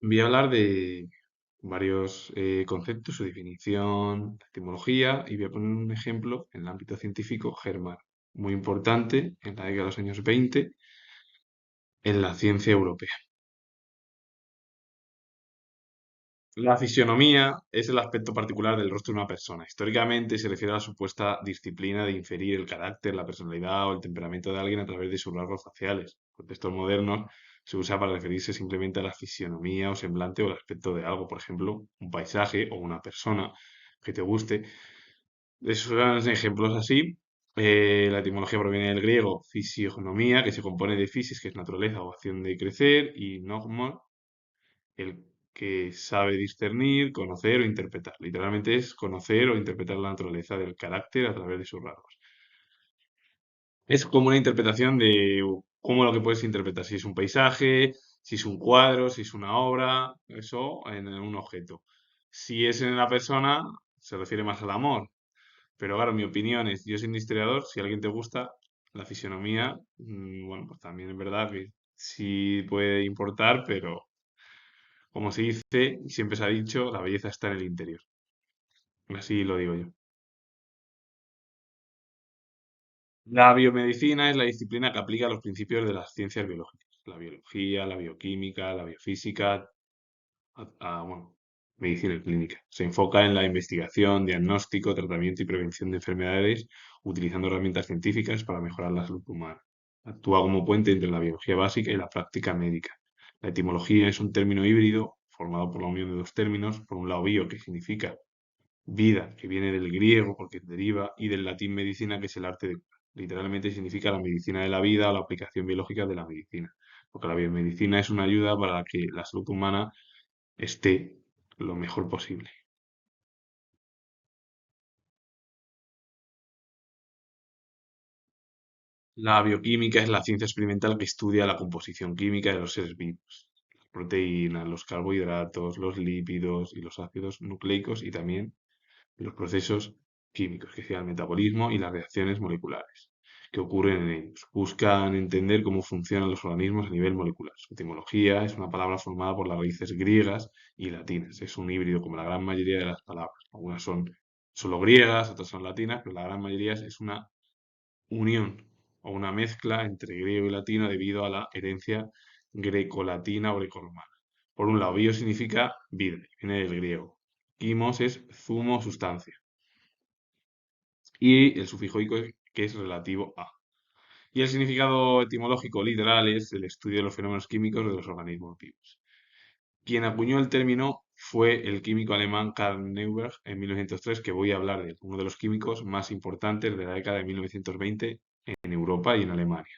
Voy a hablar de varios conceptos, su definición, etimología, y voy a poner un ejemplo en el ámbito científico germano, muy importante en la década de los años 20 en la ciencia europea. La fisionomía es el aspecto particular del rostro de una persona. Históricamente se refiere a la supuesta disciplina de inferir el carácter, la personalidad o el temperamento de alguien a través de sus rasgos faciales. En contextos modernos se usa para referirse simplemente a la fisionomía o semblante o el aspecto de algo, por ejemplo, un paisaje o una persona que te guste. Esos son ejemplos así. La etimología proviene del griego fisionomía, que se compone de physis, que es naturaleza o acción de crecer, y nogmos, el que sabe discernir, conocer o interpretar. Literalmente es conocer o interpretar la naturaleza del carácter a través de sus rasgos. Es como una interpretación de cómo lo que puedes interpretar, si es un paisaje, si es un cuadro, si es una obra, eso en un objeto. Si es en la persona, se refiere más al amor. Pero claro, mi opinión es, yo siendo historiador, si a alguien te gusta, la fisionomía, bueno, pues también es verdad que sí puede importar, pero como se dice y siempre se ha dicho, la belleza está en el interior. Así lo digo yo. La biomedicina es la disciplina que aplica los principios de las ciencias biológicas. La biología, la bioquímica, la biofísica, bueno, medicina clínica. Se enfoca en la investigación, diagnóstico, tratamiento y prevención de enfermedades utilizando herramientas científicas para mejorar la salud humana. Actúa como puente entre la biología básica y la práctica médica. La etimología es un término híbrido formado por la unión de dos términos. Por un lado, bio, que significa vida, que viene del griego porque deriva, y del latín medicina, que es el arte de curar. Literalmente significa la medicina de la vida o la aplicación biológica de la medicina. Porque la biomedicina es una ayuda para que la salud humana esté lo mejor posible. La bioquímica es la ciencia experimental que estudia la composición química de los seres vivos. Las proteínas, los carbohidratos, los lípidos y los ácidos nucleicos y también los procesos químicos, que sea el metabolismo y las reacciones moleculares que ocurren en ellos. Buscan entender cómo funcionan los organismos a nivel molecular. Su etimología es una palabra formada por las raíces griegas y latinas. Es un híbrido como la gran mayoría de las palabras. Algunas son solo griegas, otras son latinas, pero la gran mayoría es una unión o una mezcla entre griego y latino debido a la herencia grecolatina o grecorromana. Por un lado, bio significa vida, viene del griego. Quimos es zumo o sustancia. Y el sufijo ico que es relativo a. Y el significado etimológico literal es el estudio de los fenómenos químicos de los organismos vivos. Quien acuñó el término fue el químico alemán Karl Neuberg en 1903, que voy a hablar de él, uno de los químicos más importantes de la década de 1920 en Europa y en Alemania.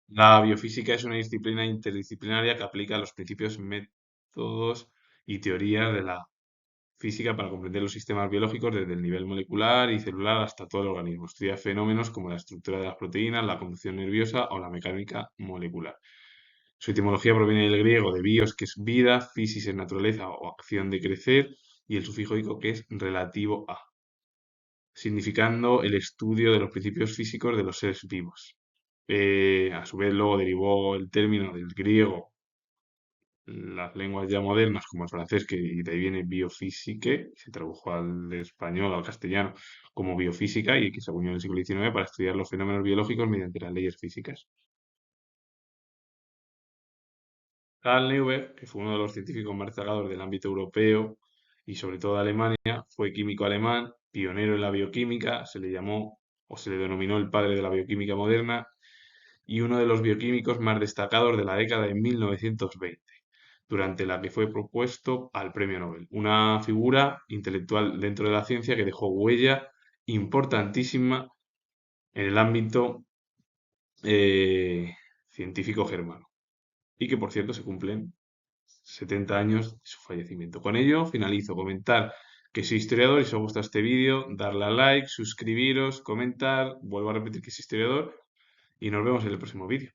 La biofísica es una disciplina interdisciplinaria que aplica los principios, métodos y teorías de la física para comprender los sistemas biológicos desde el nivel molecular y celular hasta todo el organismo. Estudia fenómenos como la estructura de las proteínas, la conducción nerviosa o la mecánica molecular. Su etimología proviene del griego de bios, que es vida, physis es naturaleza o acción de crecer, y el sufijo ico, que es relativo a, significando el estudio de los principios físicos de los seres vivos. A su vez, luego derivó el término del griego, las lenguas ya modernas, como el francés, que de ahí viene biofísique, se tradujo al español, al castellano, como biofísica, y que se acuñó en el siglo XIX para estudiar los fenómenos biológicos mediante las leyes físicas. Carl Neuberg, que fue uno de los científicos más destacados del ámbito europeo y sobre todo de Alemania, fue químico alemán, pionero en la bioquímica, se le llamó o se le denominó el padre de la bioquímica moderna y uno de los bioquímicos más destacados de la década de 1920, durante la que fue propuesto al Premio Nobel. Una figura intelectual dentro de la ciencia que dejó huella importantísima en el ámbito científico germano y que, por cierto, se cumplen 70 años de su fallecimiento. Con ello, finalizo. Comentar que soy historiador y si os gusta este vídeo, darle a like, suscribiros, comentar, vuelvo a repetir que soy historiador y nos vemos en el próximo vídeo.